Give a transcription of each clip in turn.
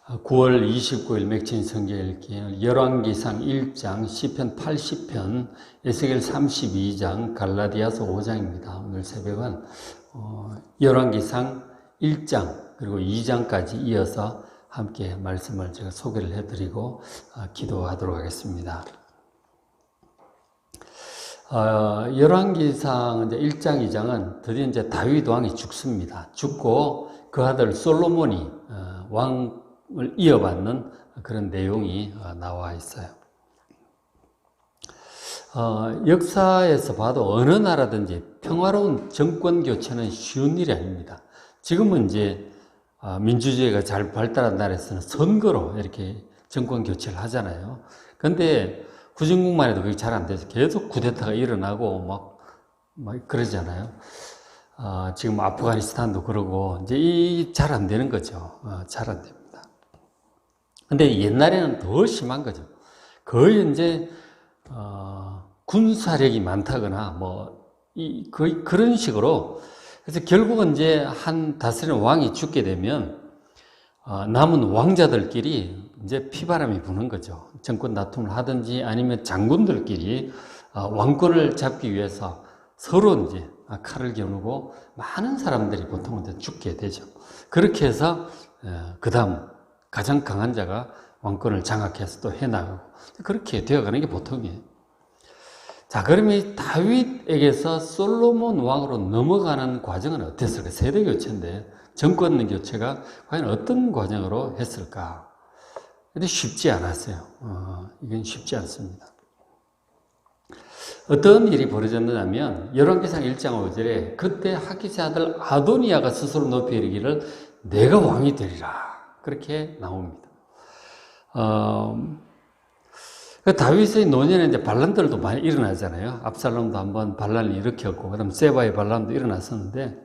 9월 29일 맥진 성경 읽기 열왕기상 1장, 시편 80편, 에스겔 32장, 갈라디아서 5장입니다. 오늘 새벽은 열왕기상 1장 그리고 2장까지 이어서 함께 말씀을 제가 소개를 해드리고 기도하도록 하겠습니다. 열왕기상 1장, 2장은 드디어 이제 다윗 왕이 죽습니다. 죽고 그 아들 솔로몬이 왕을 이어받는 그런 내용이 나와 있어요. 역사에서 봐도 어느 나라든지 평화로운 정권 교체는 쉬운 일이 아닙니다. 지금은 이제 민주주의가 잘 발달한 나라에서는 선거로 이렇게 정권 교체를 하잖아요. 근데 후진국만 해도 그게 잘 안 돼서 계속 쿠데타가 일어나고 막 그러잖아요. 지금 아프가니스탄도 그러고 이제 잘 안 되는 거죠. 잘 안 됩니다. 근데 옛날에는 더 심한 거죠. 거의 이제 군사력이 많다거나 거의 그런 식으로. 그래서 결국은 이제 한 다스리는 왕이 죽게 되면 남은 왕자들끼리 이제 피바람이 부는 거죠. 정권 다툼을 하든지 아니면 장군들끼리 왕권을 잡기 위해서 서로 이제 칼을 겨누고 많은 사람들이 보통은 이제 죽게 되죠. 그렇게 해서 그 다음 가장 강한 자가 왕권을 장악해서 또 해나가고 그렇게 되어가는 게 보통이에요. 자, 그러면 이 다윗에게서 솔로몬 왕으로 넘어가는 과정은 어땠을까? 세대 교체인데 정권 교체가 과연 어떤 과정으로 했을까? 근데 쉽지 않았어요. 이건 쉽지 않습니다. 어떤 일이 벌어졌느냐면 열왕기상 1장 5절에 그때 하깃의 아들 아도니아가 스스로 높이 이르기를 내가 왕이 되리라. 그렇게 나옵니다. 다윗의 노년에 이제 반란들도 많이 일어나잖아요. 압살롬도 한번 반란을 일으켰고, 그 다음 세바의 반란도 일어났었는데,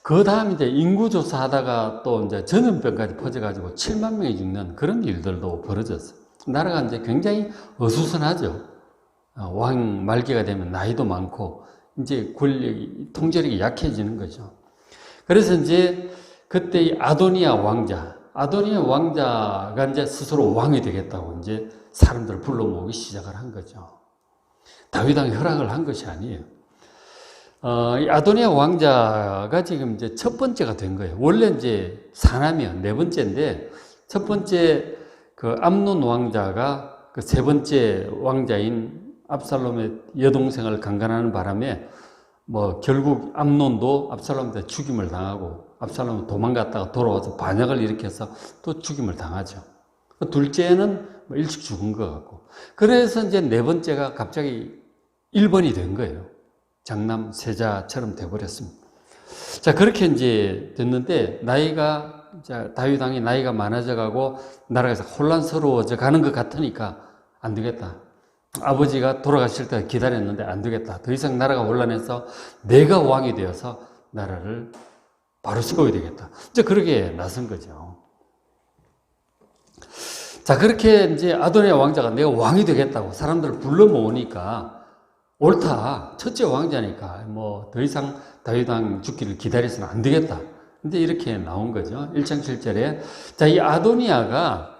그 다음 이제 인구조사하다가 또 이제 전염병까지 퍼져가지고 7만 명이 죽는 그런 일들도 벌어졌어요. 나라가 이제 굉장히 어수선하죠. 왕 말기가 되면 나이도 많고, 이제 권력이, 통제력이 약해지는 거죠. 그래서 이제 그때 이 아도니아 왕자가 이제 스스로 왕이 되겠다고 이제 사람들을 불러 모으기 시작을 한 거죠. 다윗 왕이 허락을 한 것이 아니에요. 이 아도니아 왕자가 지금 이제 첫 번째가 된 거예요. 원래 이제 사남이요. 네 번째인데, 첫 번째 그 암논 왕자가 그 세 번째 왕자인 압살롬의 여동생을 강간하는 바람에 결국 암논도 압살롬한테 죽임을 당하고 압살롬은 도망갔다가 돌아와서 반역을 일으켜서 또 죽임을 당하죠. 둘째는 일찍 죽은 것 같고. 그래서 이제 네 번째가 갑자기 1번이 된 거예요. 장남 세자처럼 돼버렸습니다. 자, 그렇게 이제 됐는데, 다윗 왕이 나이가 많아져 가고, 나라가 혼란스러워져 가는 것 같으니까, 안 되겠다. 아버지가 돌아가실 때 기다렸는데 안 되겠다. 더 이상 나라가 혼란해서 내가 왕이 되어서 나라를 바로 세워야 되겠다. 이제 그렇게 나선 거죠. 자, 그렇게 이제 아도니아 왕자가 내가 왕이 되겠다고 사람들을 불러 모으니까 옳다. 첫째 왕자니까 더 이상 다윗 왕 죽기를 기다려서는 안 되겠다. 근데 이렇게 나온 거죠. 1장 7절에. 자, 이 아도니아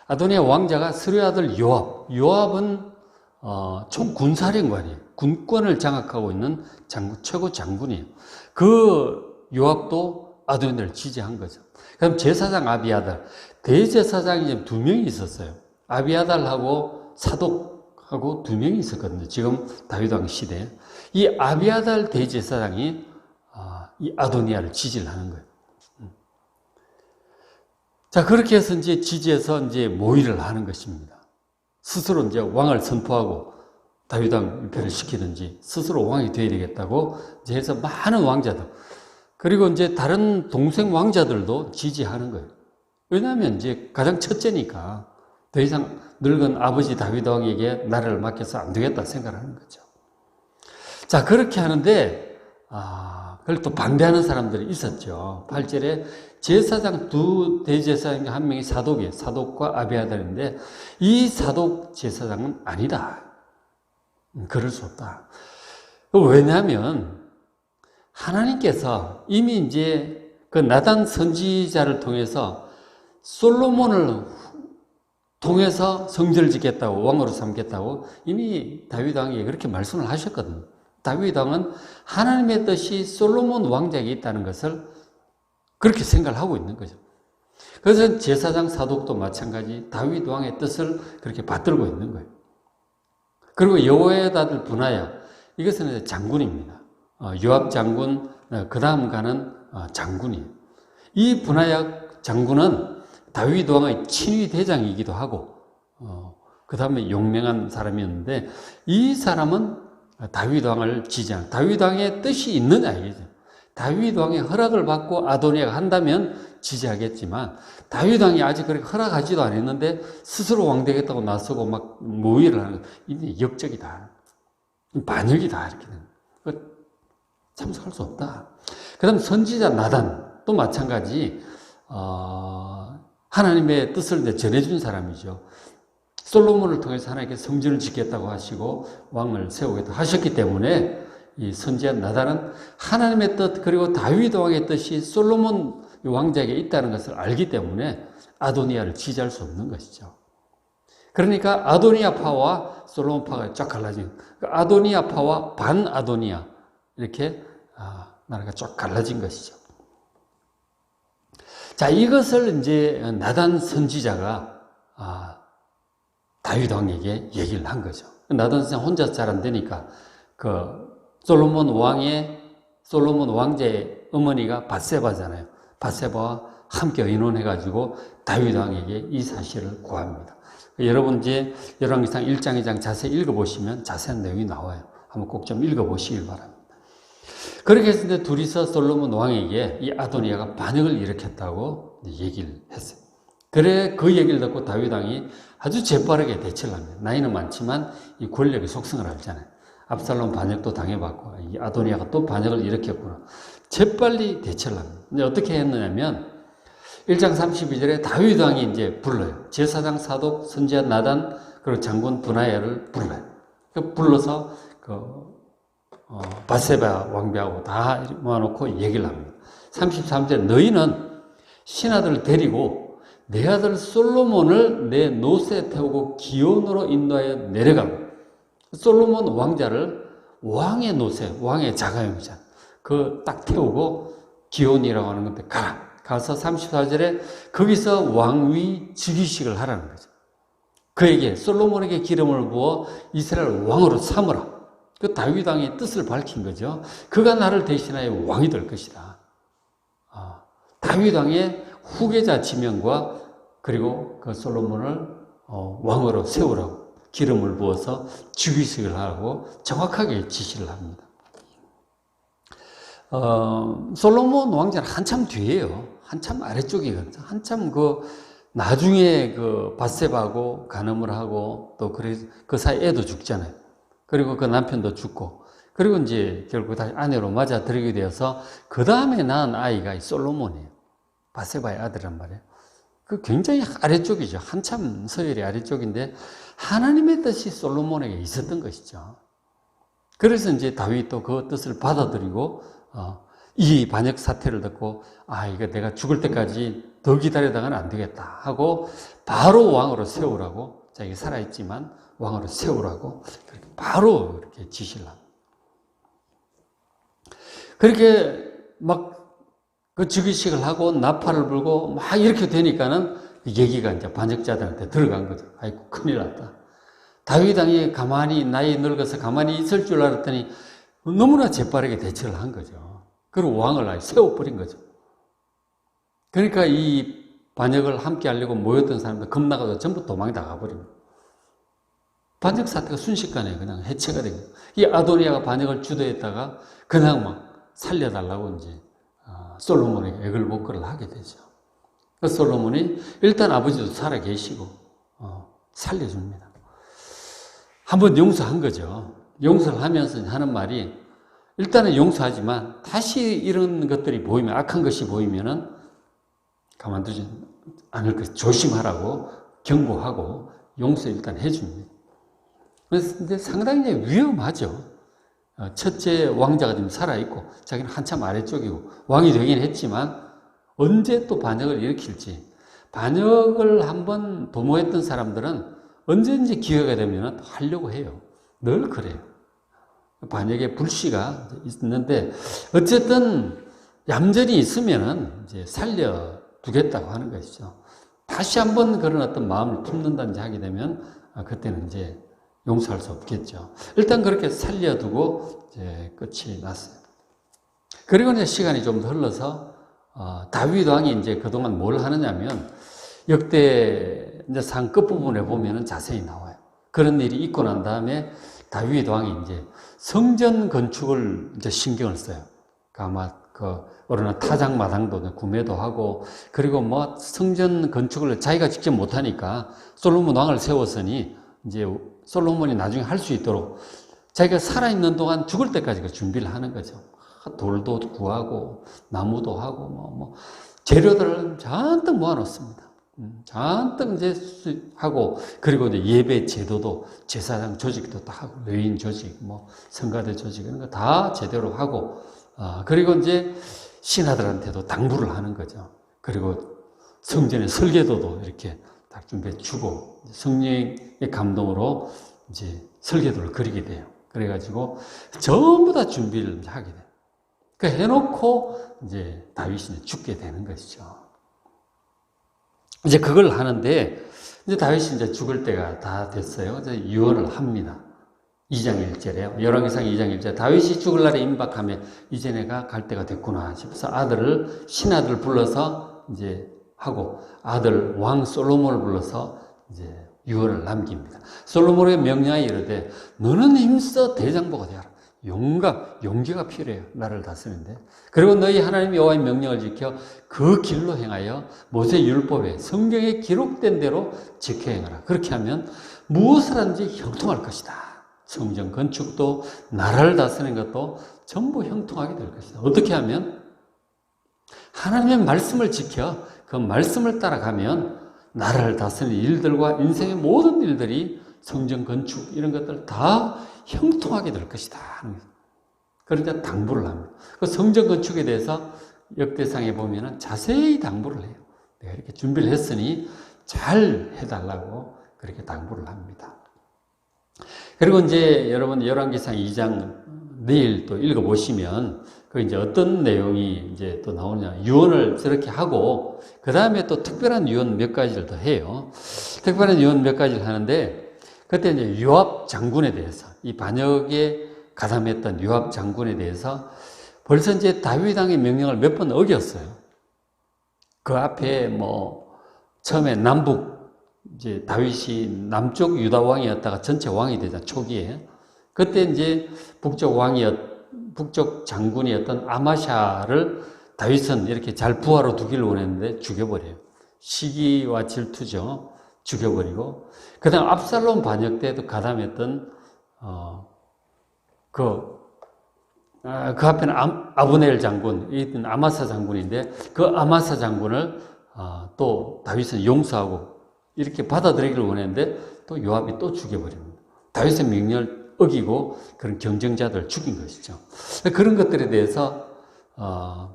왕자가 스루의 아들 요압은 총 군사령관이에요. 군권을 장악하고 있는 최고 장군이에요. 그 요압도 아도니아를 지지한 거죠. 그럼 제사장 아비아달, 대제사장이 2명이 있었어요. 아비아달하고 사독하고 2명이 있었거든요. 지금 다윗 왕 시대에. 이 아비아달 대제사장이 이 아도니아를 지지를 하는 거예요. 자, 그렇게 해서 이제 지지해서 이제 모의를 하는 것입니다. 스스로 이제 왕을 선포하고 다윗 왕 위패를 시키든지 스스로 왕이 되어야 되겠다고 이제 해서 많은 왕자들, 그리고 이제 다른 동생 왕자들도 지지하는 거예요. 왜냐하면 이제 가장 첫째니까 더 이상 늙은 아버지 다윗 왕에게 나라를 맡겨서 안 되겠다 생각하는 거죠. 자, 그렇게 하는데, 그걸 또 반대하는 사람들이 있었죠. 8절에 제사장 대제사장 한 명이 사독이에요. 사독과 아비아달인데, 이 사독 제사장은 아니다. 그럴 수 없다. 왜냐하면, 하나님께서 이미 이제 그 나단 선지자를 통해서 솔로몬을 통해서 성전을 짓겠다고, 왕으로 삼겠다고 이미 다윗 왕이 그렇게 말씀을 하셨거든요. 다윗 왕은 하나님의 뜻이 솔로몬 왕자에게 있다는 것을 그렇게 생각을 하고 있는 거죠. 그래서 제사장 사독도 마찬가지 다윗 왕의 뜻을 그렇게 받들고 있는 거예요. 그리고 여호야다 아들 브나야, 이것은 이제 장군입니다. 요압 장군, 그 다음 가는 장군이에요. 이 브나야 장군은 다윗 왕의 친위 대장이기도 하고, 그 다음에 용맹한 사람이었는데, 이 사람은 다윗 왕을 지지하는, 다윗 왕의 뜻이 있느냐 이거죠. 다윗 왕의 허락을 받고 아도니아가 한다면 지지하겠지만, 다윗 왕이 아직 그렇게 허락하지도 않았는데 스스로 왕 되겠다고 나서고 막 모의를 하는, 이게 역적이다, 반역이다, 이렇게 되는 거예요. 참석할 수 없다. 그 다음 선지자 나단 또 마찬가지, 하나님의 뜻을 이제 전해준 사람이죠. 솔로몬을 통해서 하나님께 성전을 짓겠다고 하시고 왕을 세우겠다고 하셨기 때문에 이 선지자 나단은 하나님의 뜻, 그리고 다윗 왕의 뜻이 솔로몬 왕자에게 있다는 것을 알기 때문에 아도니아를 지지할 수 없는 것이죠. 그러니까 아도니아파와 솔로몬파가 쫙 갈라진, 아도니아파와 반 아도니아, 이렇게 나라가 쫙 갈라진 것이죠. 자, 이것을 이제 나단 선지자가 다윗 왕에게 얘기를 한 거죠. 나단 선지자 혼자 잘 안 되니까 솔로몬 왕자의 어머니가 밧세바잖아요. 밧세바와 함께 의논해가지고 다윗 왕에게 이 사실을 구합니다. 여러분 이제 열왕기상 1장 2장 자세히 읽어보시면 자세한 내용이 나와요. 한번 꼭 좀 읽어보시길 바랍니다. 그렇게 했을 때 둘이서 솔로몬 왕에게 이 아도니아가 반역을 일으켰다고 얘기를 했어요. 그래 그 얘기를 듣고 다윗 왕이 아주 재빠르게 대처를 합니다. 나이는 많지만 이 권력의 속성을 알잖아요. 압살롬 반역도 당해봤고 이 아도니아가 또 반역을 일으켰구나. 재빨리 대처를 합니다. 근데 어떻게 했느냐면 1장 32절에 다윗 왕이 이제 불러요. 제사장 사독, 선지자 나단, 그리고 장군 브나야를 불러요. 불러서 밧세바 왕비하고 다 모아놓고 얘기를 합니다. 33절에 너희는 신하들을 데리고 내 아들 솔로몬을 내 노새에 태우고 기온으로 인도하여 내려가고, 솔로몬 왕자를 왕의 노새, 왕의 자가용이잖아. 딱 태우고 기온이라고 하는 건데 가서 34절에 거기서 왕위 즉위식을 하라는 거죠. 그에게 솔로몬에게 기름을 부어 이스라엘 왕으로 삼으라. 그 다윗 왕의 뜻을 밝힌 거죠. 그가 나를 대신하여 왕이 될 것이다. 다윗 왕의 후계자 지명과 그리고 그 솔로몬을 왕으로 세우라고 기름을 부어서 즉위식을 하고 정확하게 지시를 합니다. 솔로몬 왕자는 한참 뒤에요. 한참 아래쪽이거든요. 한참 나중에 밧세바하고 간음을 하고 또 그 사이 애도 죽잖아요. 그리고 그 남편도 죽고, 그리고 이제 결국 다시 아내로 맞아들이게 되어서 그 다음에 낳은 아이가 이 솔로몬이에요. 밧세바의 아들이란 말이에요. 굉장히 아래쪽이죠. 한참 서열이 아래쪽인데 하나님의 뜻이 솔로몬에게 있었던 것이죠. 그래서 이제 다윗도 그 뜻을 받아들이고 이 반역 사태를 듣고 이거 내가 죽을 때까지 더 기다리다가는 안 되겠다 하고 바로 왕으로 세우라고, 자기가 살아있지만 왕으로 세우라고 바로 이렇게 지시를 합니다. 그렇게 막 그 즉위식을 하고 나팔을 불고 막 이렇게 되니까는 얘기가 이제 반역자들한테 들어간 거죠. 아이고 큰일 났다. 다윗 왕이 가만히 나이 늙어서 가만히 있을 줄 알았더니 너무나 재빠르게 대처를 한 거죠. 그리고 왕을 아예 세워버린 거죠. 그러니까 이 반역을 함께 하려고 모였던 사람들 겁나가서 전부 도망이 나가버린 거예요. 반역 사태가 순식간에 그냥 해체가 된 거예요. 이 아도니아가 반역을 주도했다가 그냥 막 살려달라고 이제 솔로몬에게 애걸복걸을 하게 되죠. 그 솔로몬이 일단 아버지도 살아 계시고 살려줍니다. 한번 용서한 거죠. 용서를 하면서 하는 말이, 일단은 용서하지만 다시 이런 것들이 보이면, 악한 것이 보이면은 가만두지 않을 것, 조심하라고 경고하고 용서 일단 해줍니다. 그런데 상당히 위험하죠. 첫째 왕자가 지금 살아있고 자기는 한참 아래쪽이고 왕이 되긴 했지만 언제 또 반역을 일으킬지, 반역을 한번 도모했던 사람들은 언제든지 기회가 되면 하려고 해요. 늘 그래요. 반역의 불씨가 있는데 어쨌든 얌전히 있으면은 이제 살려두겠다고 하는 것이죠. 다시 한번 그런 어떤 마음을 품는다든지 하게 되면 그때는 이제 용서할 수 없겠죠. 일단 그렇게 살려두고 이제 끝이 났어요. 그리고 이제 시간이 좀 더 흘러서 다윗 왕이 이제 그동안 뭘 하느냐면 역대상 끝부분에 보면은 자세히 나와요. 그런 일이 있고 난 다음에 다윗 왕이 이제 성전 건축을 이제 신경을 써요. 아마 어느 타작 마당도 구매도 하고, 그리고 뭐 성전 건축을 자기가 직접 못하니까 솔로몬 왕을 세웠으니 이제 솔로몬이 나중에 할 수 있도록 자기가 살아있는 동안 죽을 때까지 그 준비를 하는 거죠. 돌도 구하고 나무도 하고 재료들을 잔뜩 모아놓습니다. 잔뜩 이제 하고, 그리고 이제 예배 제도도 제사장 조직도 다 하고, 레위인 조직, 성가대 조직 이런 거 다 제대로 하고, 그리고 이제 신하들한테도 당부를 하는 거죠. 그리고 성전의 설계도도 이렇게 딱 준비해 주고, 성령의 감동으로 이제 설계도를 그리게 돼요. 그래가지고 전부 다 준비를 하게 돼요. 그 해놓고 이제 다윗이 죽게 되는 것이죠. 이제 그걸 하는데, 이제 다윗이 이제 죽을 때가 다 됐어요. 이제 유언을 합니다. 2장 1절에요. 열왕기상 2장 1절. 다윗이 죽을 날에 임박하며 이제 내가 갈 때가 됐구나 싶어서 신하들을 불러서 이제 하고, 아들 왕 솔로몬을 불러서 이제 유언을 남깁니다. 솔로몬의 명령하여 이르되 너는 힘써 대장보가 되어라. 용기가 필요해요. 나를 다스리는데. 그리고 너희 하나님 여호와의 명령을 지켜 그 길로 행하여 모세 율법에 성경에 기록된 대로 지켜 행하라. 그렇게 하면 무엇을 하든지 형통할 것이다. 성전 건축도 나라를 다스리는 것도 전부 형통하게 될 것이다. 어떻게 하면? 하나님의 말씀을 지켜 그 말씀을 따라가면 나라를 다스리는 일들과 인생의 모든 일들이 성전 건축 이런 것들 다 형통하게 될 것이다. 그러니까 당부를 합니다. 그 성전 건축에 대해서 역대상에 보면은 자세히 당부를 해요. 내가 이렇게 준비를 했으니 잘 해달라고 그렇게 당부를 합니다. 그리고 이제 여러분 열왕기상 2장 내일 또 읽어보시면 그 이제 어떤 내용이 이제 또 나오냐. 유언을 저렇게 하고 그 다음에 또 특별한 유언 몇 가지를 더 해요. 특별한 유언 몇 가지를 하는데 그때 이제 요압 장군에 대해서, 이 반역에 가담했던 요압 장군에 대해서 벌써 이제 다윗 왕의 명령을 몇 번 어겼어요. 그 앞에 처음에 이제 다윗이 남쪽 유다 왕이었다가 전체 왕이 되자 초기에, 그때 이제 북쪽 장군이었던 아마샤를 다윗은 이렇게 잘 부하로 두기를 원했는데 죽여버려요. 시기와 질투죠. 죽여버리고, 그 다음 압살롬 반역 때도 가담했던 그 앞에는 아브넬 장군, 이든 아마사 장군인데 그 아마사 장군을 또 다윗은 용서하고 이렇게 받아들이기를 원했는데 또 요압이 또 죽여버립니다. 다윗의 명령을 어기고 그런 경쟁자들을 죽인 것이죠. 그런 것들에 대해서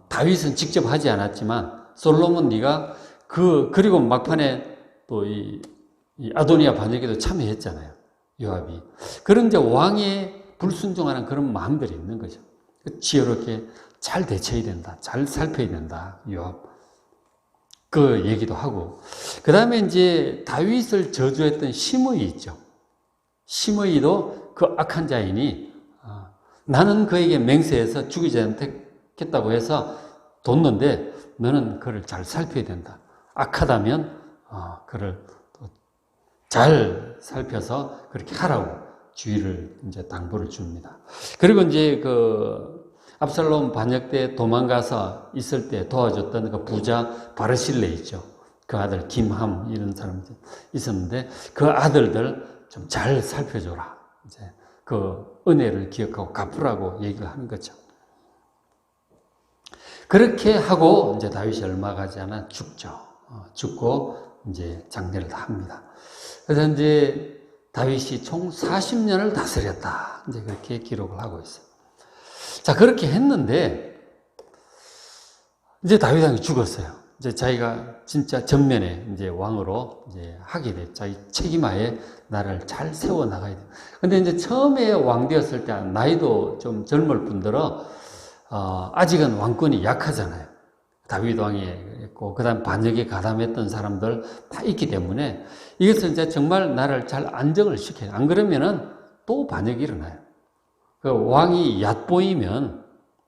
다윗은 직접 하지 않았지만 솔로몬 네가 그리고 막판에 또 이 아도니아 반역에도 참여했잖아요. 요압이. 그런 이제 왕의 불순종하는 그런 마음들이 있는 거죠. 지혜롭게 잘 대처해야 된다. 잘 살펴야 된다. 요압. 그 얘기도 하고. 그 다음에 이제 다윗을 저주했던 시므이 있죠. 시므이도 그 악한 자이니 나는 그에게 맹세해서 죽이지 않겠다고 해서 뒀는데 너는 그를 잘 살펴야 된다. 악하다면 그를 잘 살펴서 그렇게 하라고 주의를 이제 당부를 줍니다. 그리고 이제 그 압살롬 반역 때 도망가서 있을 때 도와줬던 그 부자 바르실레 있죠. 그 아들 김함 이런 사람들 있었는데 그 아들들 좀 잘 살펴줘라. 이제 그 은혜를 기억하고 갚으라고 얘기를 하는 거죠. 그렇게 하고 이제 다윗이 얼마 가지 않아 죽죠. 죽고 이제 장례를 다 합니다. 그래서 이제 다윗이 총 40년을 다스렸다. 이제 그렇게 기록을 하고 있어요. 자, 그렇게 했는데, 이제 다윗 왕이 죽었어요. 이제 자기가 진짜 전면에 이제 왕으로 이제 하게 돼. 자기 책임하에 나라를 잘 세워 나가야 돼. 근데 이제 처음에 왕 되었을 때 나이도 좀 젊을 뿐더러 아직은 왕권이 약하잖아요. 다윗 왕이 있고 그다음 반역에 가담했던 사람들 다 있기 때문에 이것은 이제 정말 나라를 잘 안정을 시켜요. 안 그러면은 또 반역이 일어나요. 그 왕이 얕보이면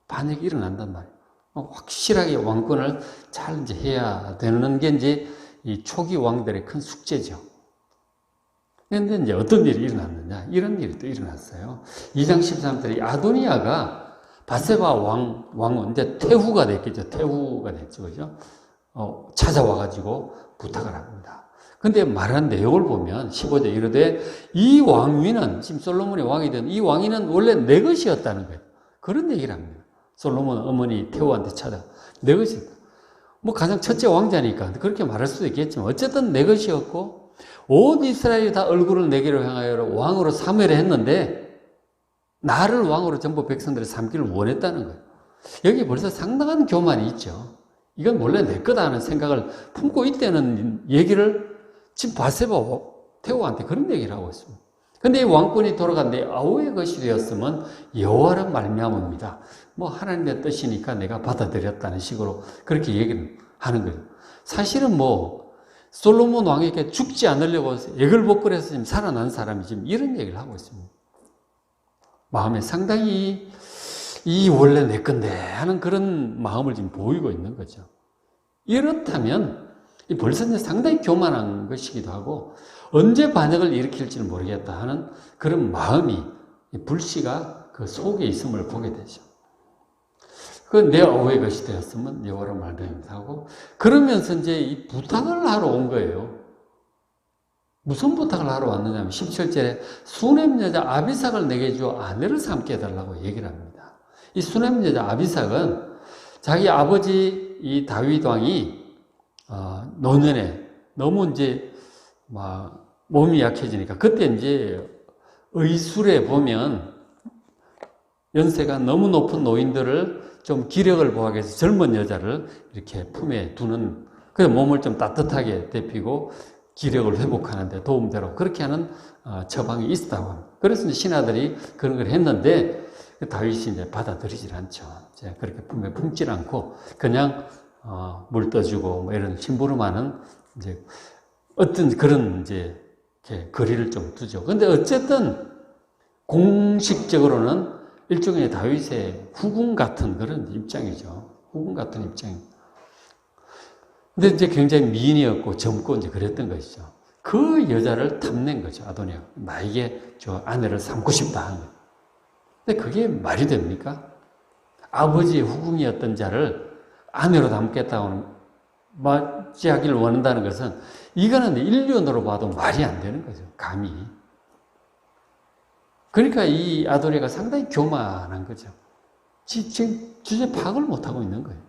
반역이 일어난단 말이에요. 확실하게 왕권을 잘 이제 해야 되는 게 이제 이 초기 왕들의 큰 숙제죠. 그런데 이제 어떤 일이 일어났느냐? 이런 일이 또 일어났어요. 2장 13절에 아도니아가 바세바 왕은 이제 태후가 됐겠죠. 태후가 됐죠. 그죠? 찾아와가지고 부탁을 합니다. 근데 말한 내용을 보면 15절 이르되 이 왕위는 지금 솔로몬의 왕이 된 이 왕위는 원래 내 것이었다는 거예요. 그런 얘기를 합니다. 솔로몬 어머니 태후한테 내 것이다. 뭐 가장 첫째 왕자니까 그렇게 말할 수도 있겠지만 어쨌든 내 것이었고 온 이스라엘이 다 얼굴을 내게로 향하여 왕으로 삼으려 했는데 나를 왕으로 전부 백성들이 삼기를 원했다는 거예요. 여기 벌써 상당한 교만이 있죠. 이건 원래 내 거다 하는 생각을 품고 있다는 얘기를 지금 바세바 태후한테 그런 얘기를 하고 있습니다. 근데 이 왕권이 돌아갔는데 아우의 것이 되었으면 여호와로 말미암습니다. 뭐 하나님의 뜻이니까 내가 받아들였다는 식으로 그렇게 얘기를 하는 거예요. 사실은 뭐 솔로몬 왕에게 죽지 않으려고 애걸복걸해서 지금 살아난 사람이 지금 이런 얘기를 하고 있습니다. 마음에 상당히 이 원래 내 건데 하는 그런 마음을 지금 보이고 있는 거죠. 이렇다면 벌써 이제 상당히 교만한 것이기도 하고 언제 반역을 일으킬지는 모르겠다 하는 그런 마음이 불씨가 그 속에 있음을 보게 되죠. 그 내 아우의 것이 되었으면 여호와로 말미암다 하고 그러면서 이제 이 부탁을 하러 온 거예요. 무슨 부탁을 하러 왔느냐 하면 17절에 수넴 여자 아비삭을 내게 주어 아내를 삼게 해달라고 얘기를 합니다. 이 수넴 여자 아비삭은 자기 아버지 이 다윗 왕이 노년에 너무 이제 막 몸이 약해지니까 그때 이제 의술에 보면 연세가 너무 높은 노인들을 좀 기력을 보하기 위해서 젊은 여자를 이렇게 품에 두는 그래서 몸을 좀 따뜻하게 데피고 기력을 회복하는 데 도움되라고 그렇게 하는 처방이 있었다고 합니다. 그래서 이제 신하들이 그런 걸 했는데 다윗이 이제 받아들이질 않죠. 이제 그렇게 품에 품질 않고 그냥 물 떠주고 뭐 이런 심부름하는 이제 어떤 그런 이제 이렇게 거리를 좀 두죠. 근데 어쨌든 공식적으로는 일종의 다윗의 후궁 같은 그런 입장이죠. 후궁 같은 입장입니다. 근데 이제 굉장히 미인이었고 젊고 이제 그랬던 것이죠. 그 여자를 탐낸 거죠. 아도니아. 나에게 저 아내를 삼고 싶다 하는 거예요. 근데 그게 말이 됩니까? 아버지의 후궁이었던 자를 아내로 담겠다고 맞이하기를 원한다는 것은 이거는 인륜으로 봐도 말이 안 되는 거죠. 감히. 그러니까 이 아도니아가 상당히 교만한 거죠. 지금 주제 파악을 못하고 있는 거예요.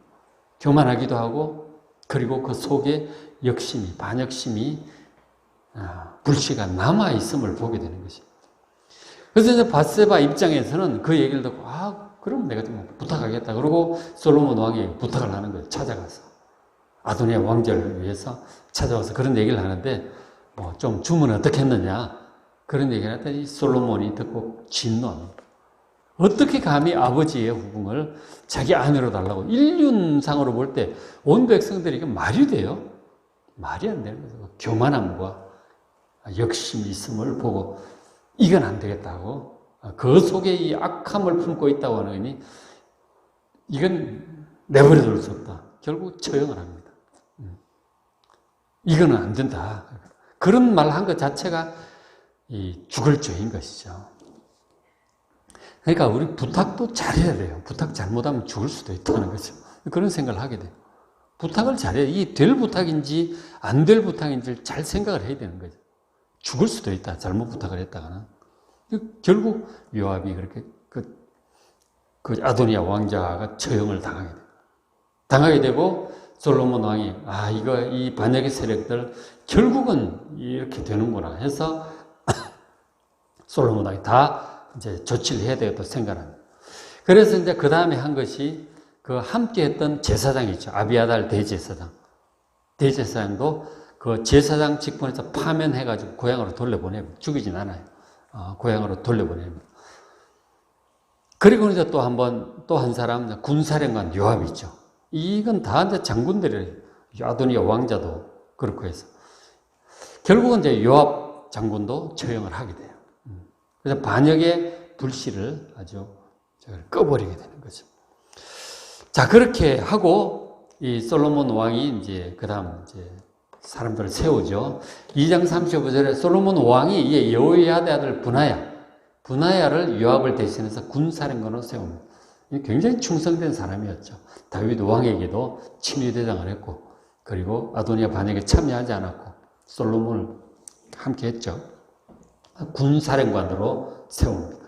교만하기도 하고 그리고 그 속에 역심이 반역심이 불씨가 남아있음을 보게 되는 것이죠. 그래서 이제 바세바 입장에서는 그 얘기를 듣고 그럼 내가 좀 부탁하겠다. 그러고 솔로몬 왕이 부탁을 하는 거예요. 찾아가서 아도니아 왕자를 위해서 찾아와서 그런 얘기를 하는데 뭐 좀 주면 어떻게 했느냐 그런 얘기를 했더니 솔로몬이 듣고 진노합니다. 어떻게 감히 아버지의 후궁을 자기 아내로 달라고 인륜상으로 볼 때 온 백성들이 이게 말이 돼요? 말이 안 되는 거죠. 교만함과 역심이 있음을 보고 이건 안 되겠다고 그 속에 이 악함을 품고 있다고 하는 거니 이건 내버려 둘 수 없다. 결국 처형을 합니다. 이거는 안 된다. 그런 말 한 것 자체가 이 죽을 죄인 것이죠. 그러니까 우리 부탁도 잘해야 돼요. 부탁 잘못하면 죽을 수도 있다는 거죠. 그런 생각을 하게 돼요. 부탁을 잘해야 이게 될 부탁인지 안 될 부탁인지를 잘 생각을 해야 되는 거죠. 죽을 수도 있다. 잘못 부탁을 했다가는. 결국 요압이 그렇게 그 아도니아 왕자가 처형을 당하게 되고 솔로몬 왕이 이 반역의 세력들 결국은 이렇게 되는구나 해서 솔로몬 왕이 다 이제 조치를 해야 되겠다 생각합니다. 그래서 이제 그 다음에 한 것이 그 함께 했던 제사장이 있죠. 아비아달 대제사장. 대제사장도 그 제사장 직분에서 파면해가지고 고향으로 돌려보냅니다. 죽이진 않아요. 고향으로 돌려보냅니다. 그리고 이제 또 한 사람, 군사령관 요압이죠. 이건 다 이제 장군들이, 아도니아 왕자도 그렇고 해서. 결국은 이제 요압 장군도 처형을 하게 돼요. 그래서 반역의 불씨를 아주 꺼버리게 되는 거죠. 자, 그렇게 하고 이 솔로몬 왕이 이제 그다음 이제 사람들을 세우죠. 2장 35절에 솔로몬 왕이 이 여호야다 아들 분하야를 요압을 대신해서 군사령관으로 세웁니다. 굉장히 충성된 사람이었죠. 다윗 왕에게도 친위대장을 했고, 그리고 아도니아 반역에 참여하지 않았고, 솔로몬을 함께 했죠. 군사령관으로 세웁니다.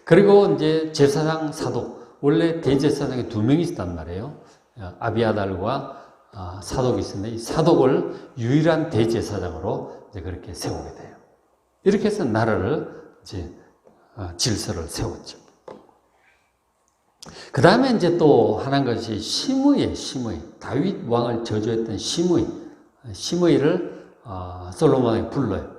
그리고 이제 제사장 사독, 원래 대제사장이 2명이 있었단 말이에요. 아비아달과 사독이 있었는데, 이 사독을 유일한 대제사장으로 이제 그렇게 세우게 돼요. 이렇게 해서 나라를 이제 질서를 세웠죠. 그 다음에 이제 또 하나인 것이 시므이예요. 다윗 왕을 저주했던 시므이를 솔로몬에게 불러요.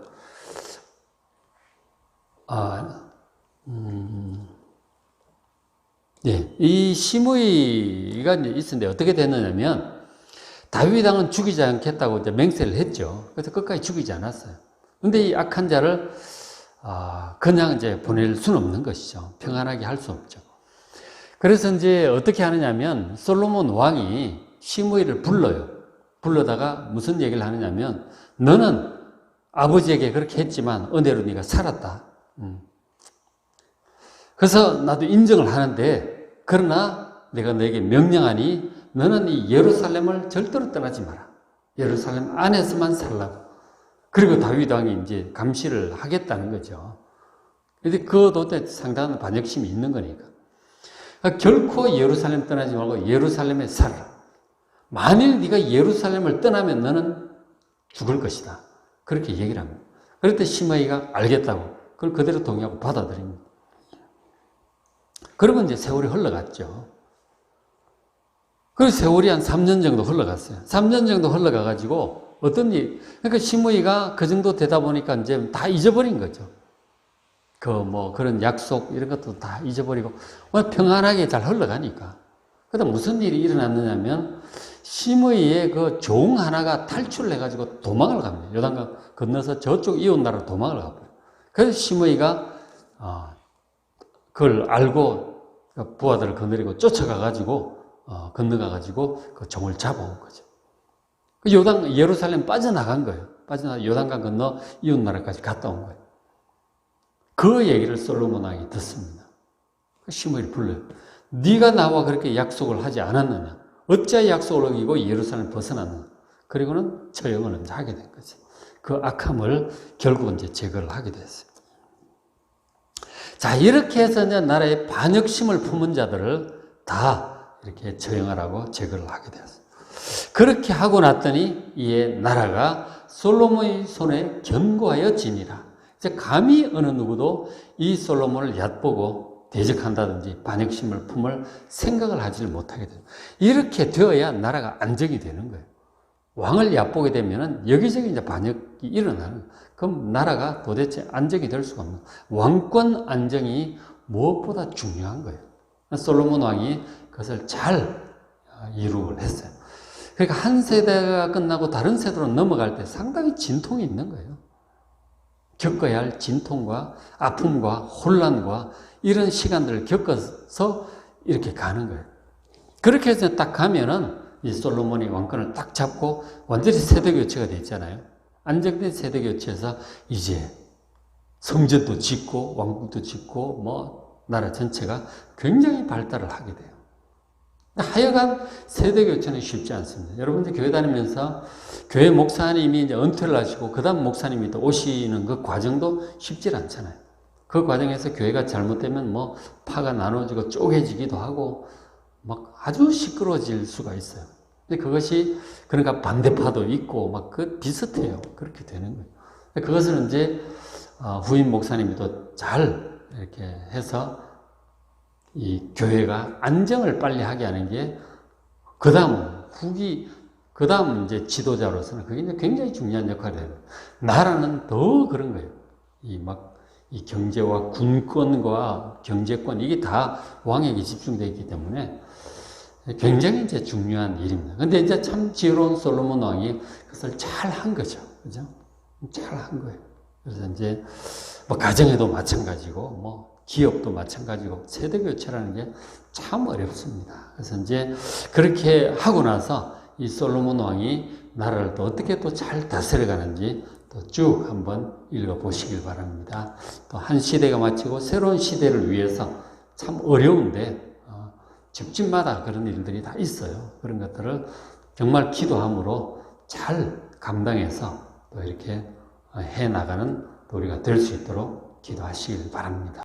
네, 이 시므이가 있었는데 어떻게 됐느냐면 다윗 왕은 죽이지 않겠다고 이제 맹세를 했죠. 그래서 끝까지 죽이지 않았어요. 근데 이 악한 자를 그냥 이제 보낼 수는 없는 것이죠. 평안하게 할 수 없죠. 그래서 이제 어떻게 하느냐면 솔로몬 왕이 시므이를 불러요. 불러다가 무슨 얘기를 하느냐면 너는 아버지에게 그렇게 했지만 은혜로 네가 살았다. 그래서 나도 인정을 하는데 그러나 내가 너에게 명령하니 너는 이 예루살렘을 절대로 떠나지 마라. 예루살렘 안에서만 살라고. 그리고 다윗 왕이 이제 감시를 하겠다는 거죠. 근데 그것도 상당한 반역심이 있는 거니까. 결코 예루살렘 떠나지 말고 예루살렘에 살아라. 만일 네가 예루살렘을 떠나면 너는 죽을 것이다. 그렇게 얘기를 합니다. 그럴 때 시므이가 알겠다고 그걸 그대로 동의하고 받아들입니다. 그러고 이제 세월이 흘러갔죠. 그래서 세월이 한 3년 정도 흘러갔어요. 3년 정도 흘러가가지고 어떤 일, 그러니까 시므이가 그 정도 되다 보니까 이제 다 잊어버린 거죠. 그런 약속 이런 것도 다 잊어버리고 평안하게 잘 흘러가니까. 그다음 무슨 일이 일어났느냐면 시므이의 그 종 하나가 탈출을 해가지고 도망을 갑니다. 요단강 건너서 저쪽 이웃 나라로 도망을 가버려요. 그래서 시므이가 그걸 알고 부하들을 거느리고 쫓아가가지고 건너가가지고 그 종을 잡아온 거죠. 예루살렘 빠져나간 거예요. 요단강 건너 이웃 나라까지 갔다 온 거예요. 그 얘기를 솔로몬 왕이 듣습니다. 시므이를 불러요. 네가 나와 그렇게 약속을 하지 않았느냐? 어찌하여 약속을 어기고 예루살렘을 벗어났느냐? 그리고는 처형을 하게 된 거죠. 그 악함을 결국은 이제 제거를 하게 됐어요. 자, 이렇게 해서 이제 나라의 반역심을 품은 자들을 다 이렇게 처형하라고 제거를 하게 되었어요. 그렇게 하고 났더니 이에 나라가 솔로몬의 손에 견고하여 지니라. 이제 감히 어느 누구도 이 솔로몬을 얕보고 대적한다든지 반역심을 품을 생각을 하지를 못하게 돼요. 이렇게 되어야 나라가 안정이 되는 거예요. 왕을 얕보게 되면은 여기저기 이제 반역이 일어나는 거예요. 그럼 나라가 도대체 안정이 될 수가 없는 거예요. 왕권 안정이 무엇보다 중요한 거예요. 솔로몬 왕이 그것을 잘 이루을 했어요. 그러니까 한 세대가 끝나고 다른 세대로 넘어갈 때 상당히 진통이 있는 거예요. 겪어야 할 진통과 아픔과 혼란과 이런 시간들을 겪어서 이렇게 가는 거예요. 그렇게 해서 딱 가면은 이 솔로몬이 왕권을 딱 잡고 완전히 세대 교체가 됐잖아요. 안정된 세대 교체에서 이제 성전도 짓고 왕국도 짓고 나라 전체가 굉장히 발달을 하게 돼요. 하여간 세대 교체는 쉽지 않습니다. 여러분들 교회 다니면서 교회 목사님이 이제 은퇴를 하시고 그 다음 목사님이 또 오시는 그 과정도 쉽지 않잖아요. 그 과정에서 교회가 잘못되면 파가 나눠지고 쪼개지기도 하고 막 아주 시끄러워질 수가 있어요. 근데 그것이 그러니까 반대파도 있고 그 비슷해요. 그렇게 되는 거예요. 그것을 이제 후임 목사님이 또 잘 이렇게 해서 이 교회가 안정을 빨리 하게 하는 게, 그 다음은 그 다음 이제 지도자로서는 그게 이제 굉장히 중요한 역할을 해요. 나라는 더 그런 거예요. 이 경제와 군권과 경제권, 이게 다 왕에게 집중되어 있기 때문에 굉장히 이제 중요한 일입니다. 근데 이제 참 지혜로운 솔로몬 왕이 그것을 잘 한 거죠. 그죠? 잘 한 거예요. 그래서 이제 뭐 가정에도 마찬가지고, 뭐 기업도 마찬가지고, 세대 교체라는 게 참 어렵습니다. 그래서 이제 그렇게 하고 나서 이 솔로몬 왕이 나라를 또 어떻게 또 잘 다스려 가는지 또 쭉 한번 읽어보시길 바랍니다. 또 한 시대가 마치고 새로운 시대를 위해서 참 어려운데, 집집마다 그런 일들이 다 있어요. 그런 것들을 정말 기도함으로 잘 감당해서 또 이렇게 해 나가는 우리가 될 수 있도록 기도하시길 바랍니다.